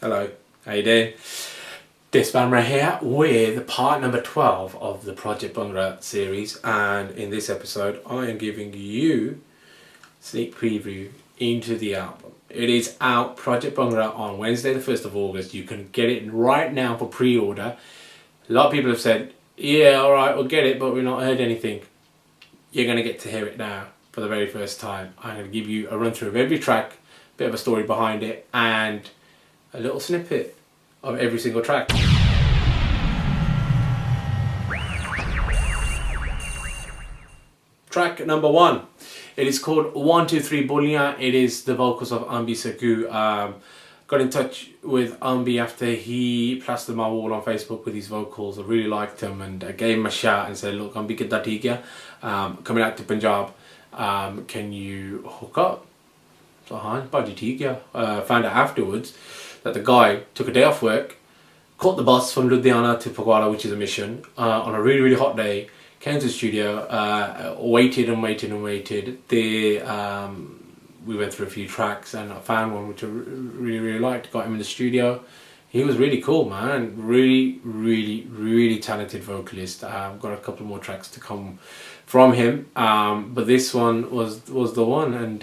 Hello, how you doing? Dipps Bhamrah here with part number 12 of the Project Bhangra series, and in this episode I am giving you a sneak preview into the album. It is out, Project Bhangra, on Wednesday the 1st of August. You can get it right now for pre-order. A lot of people have said, yeah, alright, we'll get it, but we've not heard anything. You're going to get to hear it now for the very first time. I'm going to give you a run through of every track, a bit of a story behind it, and a little snippet of every single track. Track number 1. It is called 2 3 Booyah. It is the vocals of Amar Arshi. Got in touch with Ambi after he plastered my wall on Facebook with his vocals. I really liked him and I gave him a shout and said, look, Ambi kidda theek hai, coming out to Punjab, can you hook up? So haan, bhaji theek hai. Found out afterwards that the guy took a day off work, caught the bus from Ludhiana to Pagwara, which is a mission, on a really hot day, came to the studio, waited and waited. We went through a few tracks and I found one which I really liked, got him in the studio. He was really cool, man, really talented vocalist. I've got a couple more tracks to come from him, but this one was the one, and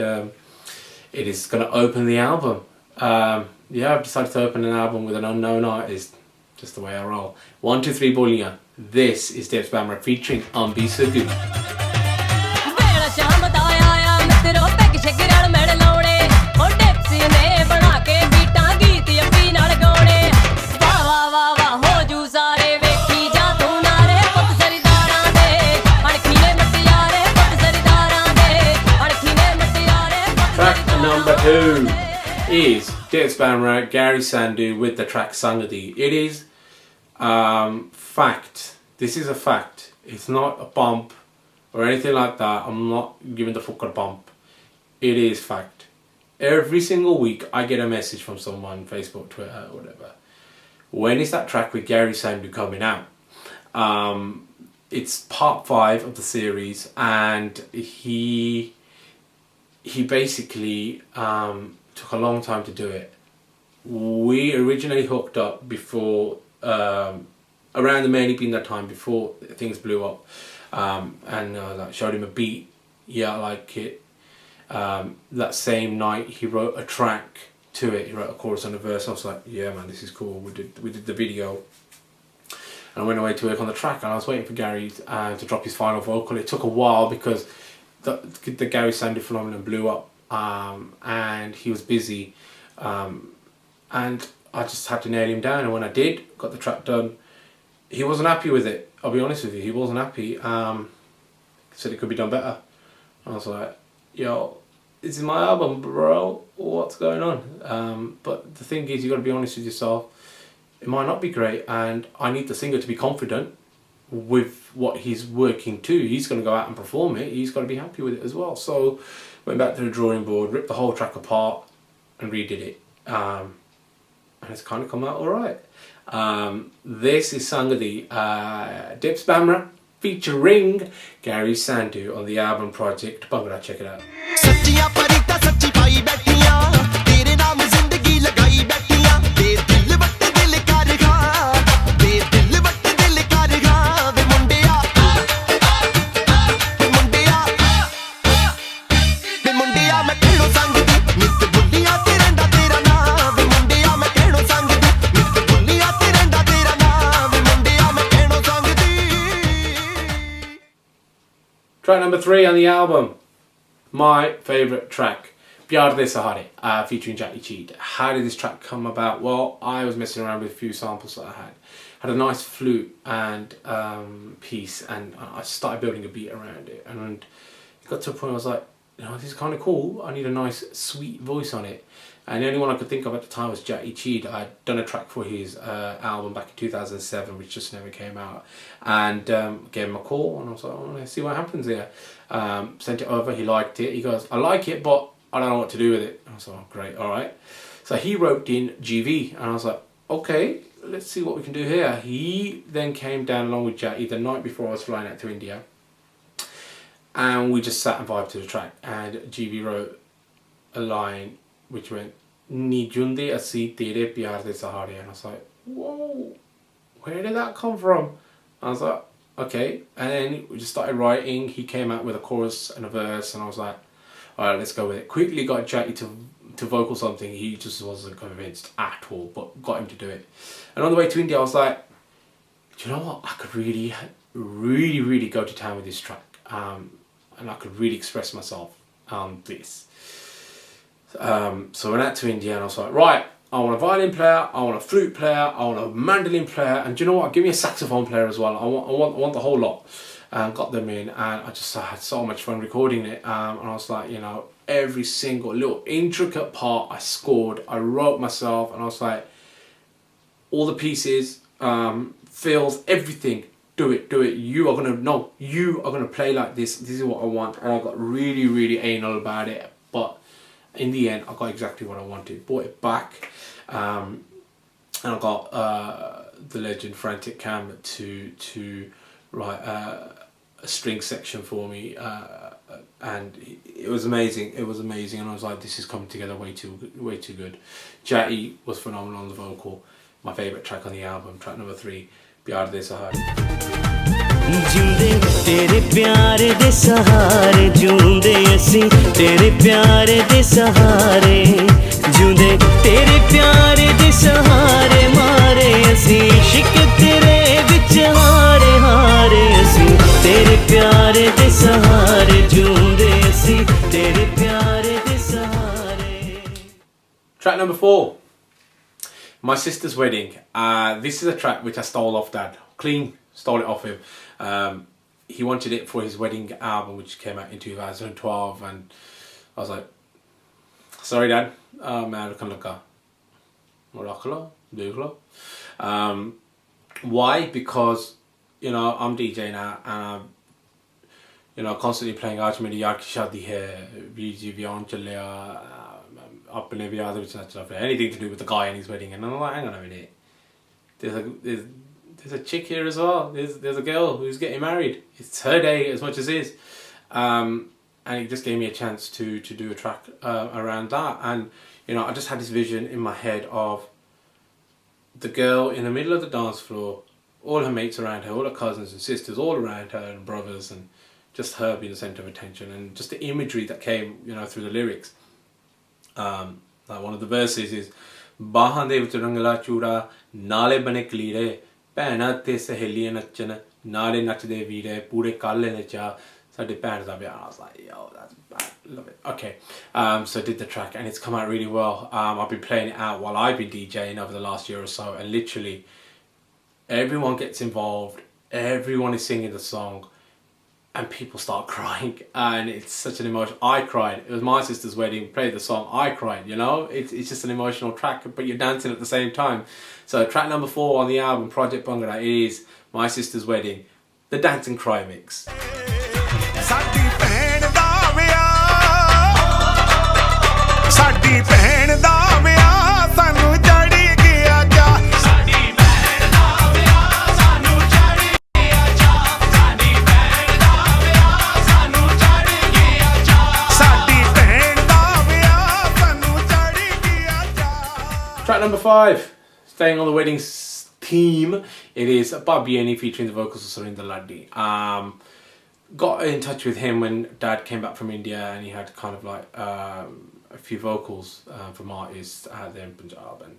it is going to open the album. Yeah, I've decided to open an album with an unknown artist, just the way I roll. 2 3 Booyah. This is Dipps Bhamrah featuring Amar Arshi. Track number 2 is Dipps Bhamrah, Gary Sandhu with the track Sangeet. It is fact. This is a fact. It's not a bump or anything like that. I'm not giving the fuck a bump. It is fact. Every single week I get a message from someone, Facebook, Twitter, whatever. When is that track with Gary Sandhu coming out? It's part 5 of the series, and he basically took a long time to do it. We originally hooked up before, around the May being that time, before things blew up, and like showed him a beat. Yeah, I like it. That same night he wrote a track to it. He wrote a chorus and a verse. I was like, yeah man, this is cool. We did the video, and I went away to work on the track, and I was waiting for Gary to drop his final vocal. It took a while because the Gary Sandhu phenomenon blew up, and he was busy, and I just had to nail him down. And when I did, got the track done, he wasn't happy with it. I'll be honest with you, he wasn't happy. Said it could be done better. I was like, yo, this is my album, bro, what's going on? But the thing is, you got to be honest with yourself. It might not be great, and I need the singer to be confident with what he's working to. He's going to go out and perform it. He's got to be happy with it as well. So went back to the drawing board, ripped the whole track apart and redid it, and it's kind of come out alright. This is Sangeet, Dipps Bhamrah featuring Gary Sandhu on the album Project Bhangra. Check it out. Track number 3 on the album, my favourite track, Place A Hottie, featuring Jackie Cheat. How did this track come about? Well, I was messing around with a few samples that I had a nice flute and piece, and I started building a beat around it, and it got to a point I was like, you know, this is kind of cool, I need a nice sweet voice on it. And the only one I could think of at the time was Jackie Cheat. I'd done a track for his album back in 2007, which just never came out, and gave him a call, and I was like, oh, let's see what happens here. Sent it over, he liked it. He goes, I like it, but I don't know what to do with it. I was like, oh, great, alright. So he roped in GV, and I was like, okay, let's see what we can do here. He then came down along with Jackie the night before I was flying out to India, and we just sat and vibed to the track, and GV wrote a line which went, Ni junde asi tere pyar de sahare. And I was like, whoa, where did that come from? I was like, okay. And then we just started writing. He came out with a chorus and a verse, and I was like, alright, let's go with it. Quickly got Jackie to vocal something. He just wasn't convinced at all, but got him to do it. And on the way to India, I was like, do you know what? I could really, really, really go to town with this track. And I could really express myself on this. So I went out to India and I was like, right, I want a violin player, I want a flute player, I want a mandolin player, and do you know what? Give me a saxophone player as well. I want the whole lot. And got them in, and I had so much fun recording it. And I was like, you know, every single little intricate part I scored, I wrote myself, and I was like, all the pieces, fills, everything. Do it. You are gonna play like this. This is what I want. And I got really, really anal about it. But in the end, I got exactly what I wanted. Bought it back, and I got the legend Frantic Cam to write a string section for me, and it was amazing. It was amazing, and I was like, this is coming together way too good. Jati was phenomenal on the vocal. My favourite track on the album, track number 3, Pyar De Sahare. जूंदे तेरे प्यार दे सहारे जूंदे असी तेरे प्यार दे सहारे जूंदे तेरे प्यार दे सहारे मारे असी इश्क तेरे विच हारे हारे असी तेरे प्यार दे सहारे जूंदे असी तेरे प्यार दे सहारे. Track number 4, My Sister's Wedding. This is a track which I stole off Dad. Clean, stole it off him. He wanted it for his wedding album, which came out in 2012, and I was like, sorry Dad, man, why? Because, you know, I'm DJing now, and I'm, you know, constantly playing Aaj Meri Yaar Ki Shaadi Hai, Veejee Vyan Chalya, Apne Vyah De Vich Nachna Phir, anything to do with the guy and his wedding. And I'm like, hang on a minute, there's a chick here as well. There's a girl who's getting married. It's her day as much as his. And it just gave me a chance to do a track around that. And, you know, I just had this vision in my head of the girl in the middle of the dance floor, all her mates around her, all her cousins and sisters all around her, and brothers, and just her being the centre of attention, and just the imagery that came, you know, through the lyrics. Like one of the verses is ਬਾਹਾਂ ਦੇ ਵਿੱਚ ਰੰਗਲਾ ਚੂੜਾ ਨਾਲੇ ਬਣੇ ਕਲੀਰੇ ਭੈਣਾਂ ਤੇ ਸਹੇਲੀਆਂ ਨੱਚਣ ਨਾਲੇ ਨੱਚਦੇ ਵੀਰੇ ਪੂਰੇ ਕਾਲੇ ਨੇ ਚਾ ਸਾਡੇ ਭੈਣ ਦਾ ਵਿਆਹ. I was like, yo, that's bad. Love it. Okay, so I did the track and it's come out really well. I've been playing it out while I've been DJing over the last year or so, and literally everyone gets involved, everyone is singing the song, and people start crying, and it's such an emotion. I cried. It was my sister's wedding. Played the song. I cried. You know, it's just an emotional track, but you're dancing at the same time. So track number 4 on the album, Project Bhangra, is My Sister's Wedding, the dance and cry mix. ਸਾਡੀ ਭੈਣ ਦਾ ਵਿਆਹ ਸਾਡੀ ਭੈਣ ਦਾ ਵਿਆਹ ਸਾਨੂੰ ਚੜੀ ਗਿਆ ਜਾ ਸਾਡੀ ਭੈਣ ਦਾ ਵਿਆਹ ਸਾਨੂੰ ਚੜੀ ਗਿਆ ਜਾ ਸਾਡੀ ਭੈਣ ਦਾ ਵਿਆਹ ਸਾਨੂੰ ਚੜੀ ਗਿਆ ਜਾ ਸਾਡੀ ਭੈਣ ਦਾ ਵਿਆਹ ਸਾਨੂੰ ਚੜੀ ਗਿਆ ਜਾ. Track number 5, staying on the wedding theme, it is Bobby featuring the vocals of Surinder Laddi. Got in touch with him when Dad came back from India, and he had kind of like a few vocals from artists out there in Punjab, and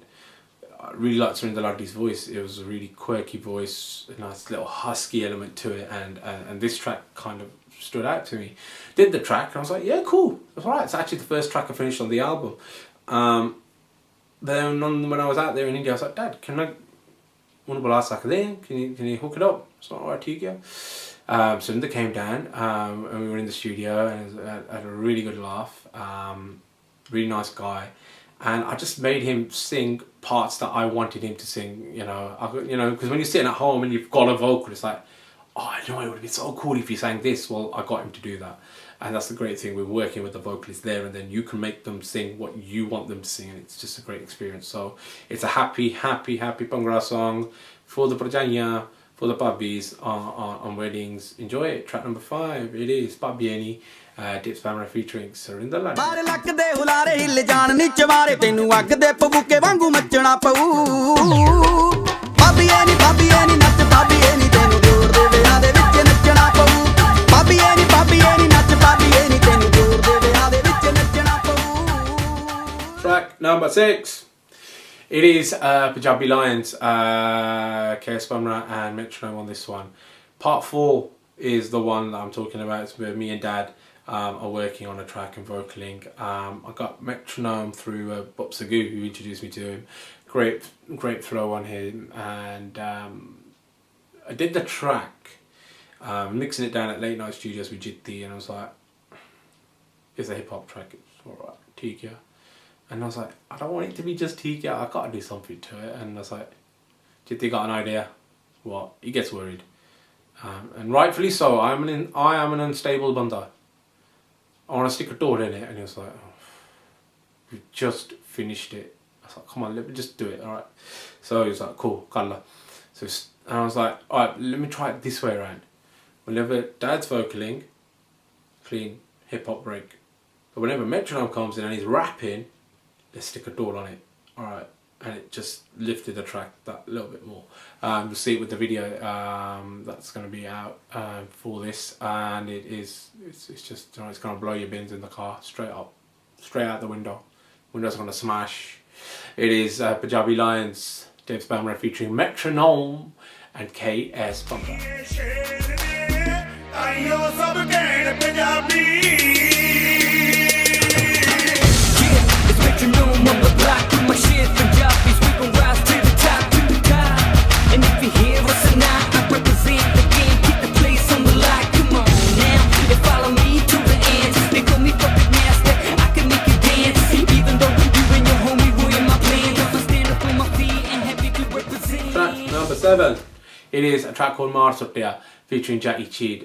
I really liked Surinder Laddi's voice. It was a really quirky voice, a nice little husky element to it, and this track kind of stood out to me. Did the track and I was like, yeah, cool, that's alright. It's actually the first track I finished on the album. Then when I was out there in India, I was like, Dad, can you hook it up? It's not alright to you, yeah. So Surinder came down, and we were in the studio, and had a really good laugh. Really nice guy, and I just made him sing parts that I wanted him to sing. You know, because when you're sitting at home and you've got a vocal, it's like, oh, I know it would be so cool if you sang this. Well, I got him to do that, and that's the great thing. We're working with the vocalist there, and then you can make them sing what you want them to sing, and it's just a great experience. So it's a happy Bhangra song for the Prajanya, for the Babis on weddings. Enjoy it. Track number 5, it is Babby Dipps Bhamrah featuring Surinder Lad. ਮਾਰ ਲੱਕ ਦੇ ਹੁਲਾਰੇ ਹਿੱਲ ਜਾਣ ਨੀ ਚਵਾਰੇ ਤੈਨੂੰ ਅੱਗ ਦੇ ਪਬੂਕੇ ਵਾਂਗੂ ਮੱਚਣਾ ਪਊ ਬਾਬੀਏ ਨੀ ਨੱਚ ਬਾਬੀਏ ਨੀ ਤੈਨੂੰ ਜੋਰ ਦੇ ਵਿਆਹ ਦੇ ਵਿੱਚ ਨੱਚਣਾ ਪਊ ਬਾਬੀਏ ਨੀ ਨੱਚ ਬਾਬੀਏ ਨੀ ਤੈਨੂੰ ਜੋਰ ਦੇ ਵਿਆਹ ਦੇ ਵਿੱਚ ਨੱਚਣਾ ਪਊ Track number 6. It is Punjabi Lions, KS.Bhamrah and Metronome on this one. Part 4 is the one that I'm talking about. It's where me and Dad are working on a track and vocaling. I got Metronome through Bobby Friction Nihal, who introduced me to him. Great flow on him, and I did the track, mixing it down at Late Night Studios with Jitty, and I was like, it's a hip hop track, it's alright, Tika. And I was like, I don't want it to be just Tika, I gotta do something to it. And I was like, Jitty got an idea. What? He gets worried. And rightfully so. I am an unstable banda. I want to stick a door in it. And he was like, oh, we've just finished it. I was like, come on, let me just do it, alright. So he was like, cool, kalla. So and I was like, alright, let me try it this way around. Whenever Dad's vocaling, clean hip hop break. But whenever Metronome comes in and he's rapping, let's stick a door on it, alright. And it just lifted the track that little bit more. You'll see it with the video that's going to be out for this, and it's just, you know, it's going to blow your bins in the car straight up, straight out the window. Window's going to smash. It is Punjabi Lions, Dipps Bhamrah featuring Metronome and KS.Bhamrah. Metronome on the block with my shit Punjabis, we gon' rise to the top. And if you hear us or not, I represent the game, keep the place on the lot. Come on now, and follow me to the end. They call me puppet master, I can make you dance. Even though you and your homie ruin my plans, I'ma stand up on my feet and happy to represent. Track number 7. It is a track called Amar Arshi featuring Jackie Cheed.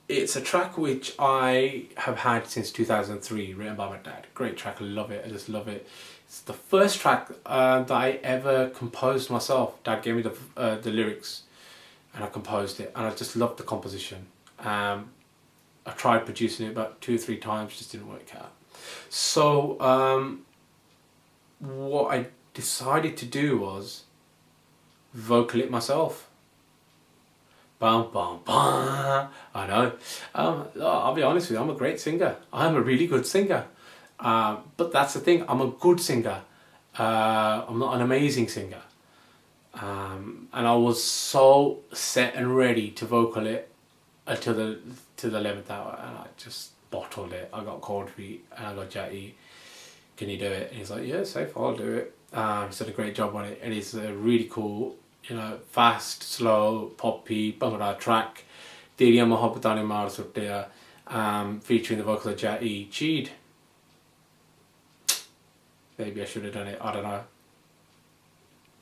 It's a track which I have had since 2003, written by my dad. Great track, I love it, I just love it. It's the first track that I ever composed myself. Dad gave me the lyrics and I composed it, and I just loved the composition. I tried producing it about 2 or 3 times, just didn't work out. So what I decided to do was vocal it myself. Bum, bum, bum. I know. I'll be honest with you, I'm a great singer. I'm a really good singer. But that's the thing, I'm a good singer. I'm not an amazing singer. And I was so set and ready to vocal it until to the 11th hour, and I just bottled it. I got cold feet and I got Jatty, can you do it? And he's like, yeah, safe, I'll do it. He's done a great job on it, and it's really cool. You know, fast, slow, poppy, Bhangra track. Teri Mohabbatane Maar Suttiya, featuring the vocals of Jatty Cheed. Maybe I should have done it, I don't know.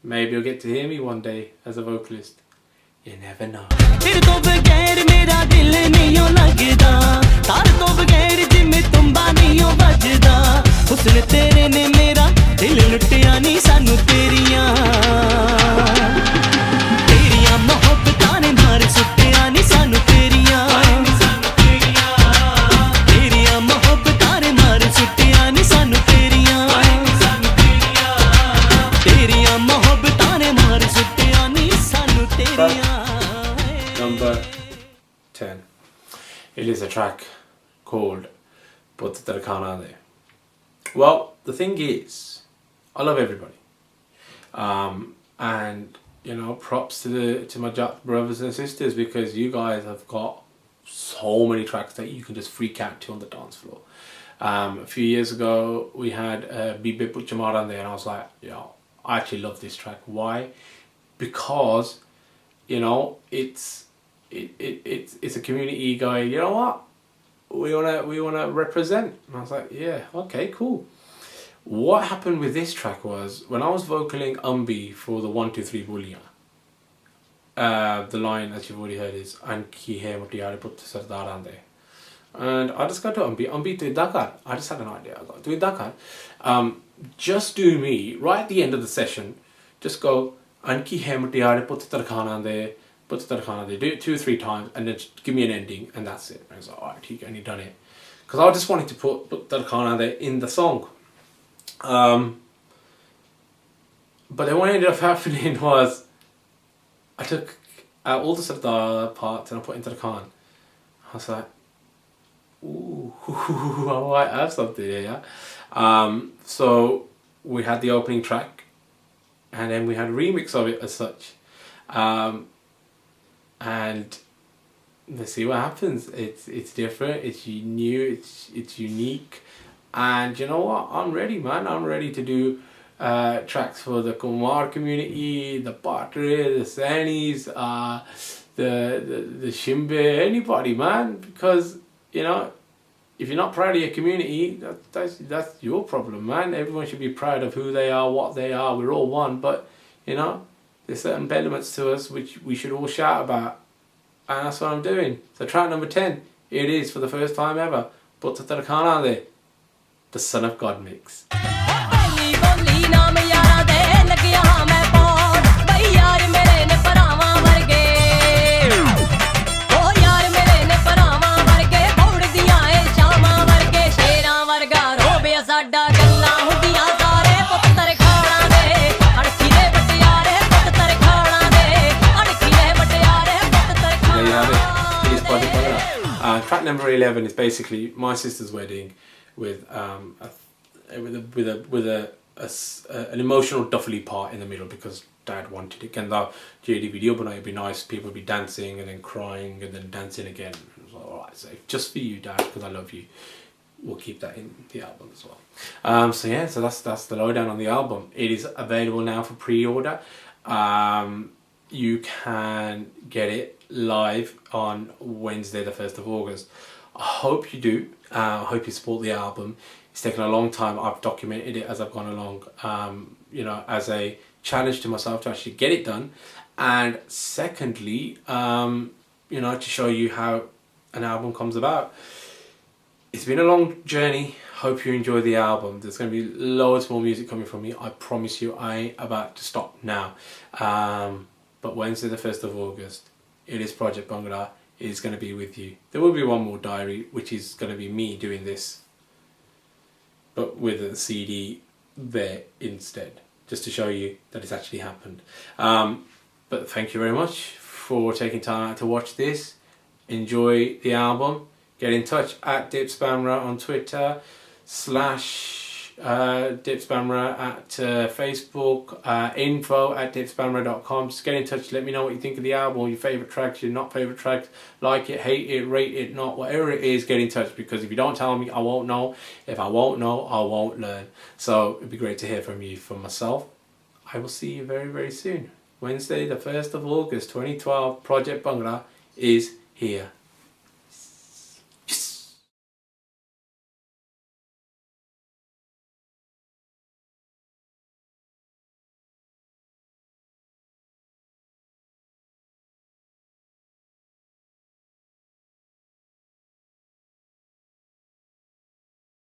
Maybe you'll get to hear me one day as a vocalist. You never know. Number 10. It is a track called Put Tarkhana De. Well, the thing is, I love everybody, and you know, props to my brothers and sisters, because you guys have got so many tracks that you can just freak out to on the dance floor. A few years ago we had Bibe Puchamaran there, and I was like, yo, I actually love this track. Why? Because, you know, it's a community going, you know what, we wanna represent. And I was like, yeah, okay, cool. What happened with this track was, when I was vocaling Umbi for the 1 2 3 Booyah, the line, as you've already heard, is Anki hai mutiyare putt sardar ande. And I just got to Umbi to Dakar. I just had an idea. I got to Dakar. Just do me right at the end of the session. Just go Anki hai mutiyare putt tarkhana de, putt tarkhana de. Do it 2 or 3 times, and then just give me an ending, and that's it. And I was like, alright, and he done it. because I just wanted to put that kind of there in the song. But then what ended up happening was I took out all the Sardar parts and I put into the Khan. I was like, ooh, I might have something here. So we had the opening track, and then we had a remix of it as such. And let's see what happens. It's different, it's new, it's unique. And you know what? I'm ready, man. I'm ready to do tracks for the Kumar community, the Patre, the Sanis, the Shimbe, anybody, man. Because, you know, if you're not proud of your community, that's your problem, man. Everyone should be proud of who they are, what they are. We're all one. But, you know, there's certain elements to us which we should all shout about. And that's what I'm doing. So track number 10, it is for the first time ever. Put the Khana there. The Son of God mix. Track number 11 is basically my sister's wedding with an emotional duffly part in the middle because Dad wanted it. And the JD video, but it'd be nice. People would be dancing and then crying and then dancing again. I was like, alright, so just for you, Dad, because I love you. We'll keep that in the album as well. So yeah, so that's the lowdown on the album. It is available now for pre-order. You can get it live on Wednesday the 1st of August. I hope you do. I hope you support the album. It's taken a long time. I've documented it as I've gone along, you know, as a challenge to myself to actually get it done. And secondly, you know, to show you how an album comes about. It's been a long journey. Hope you enjoy the album. There's going to be loads more music coming from me. I promise you, I ain't about to stop now. But Wednesday the 1st of August, it is Project Bhangra. It is going to be with you. There will be one more diary, which is going to be me doing this, but with a CD there instead, just to show you that it's actually happened. But thank you very much for taking time out to watch this. Enjoy the album. Get in touch at Dipps Bhamrah on Twitter, / Dipps Bhamrah at Facebook, info at dipsbhamrah.com. Just get in touch, let me know what you think of the album, your favourite tracks, your not favourite tracks, like it, hate it, rate it, not, whatever it is, get in touch, because if you don't tell me, I won't know. If I won't know, I won't learn. So it'd be great to hear from you. For myself, I will see you very, very soon. Wednesday the 1st of August 2012, Project Bhangra is here.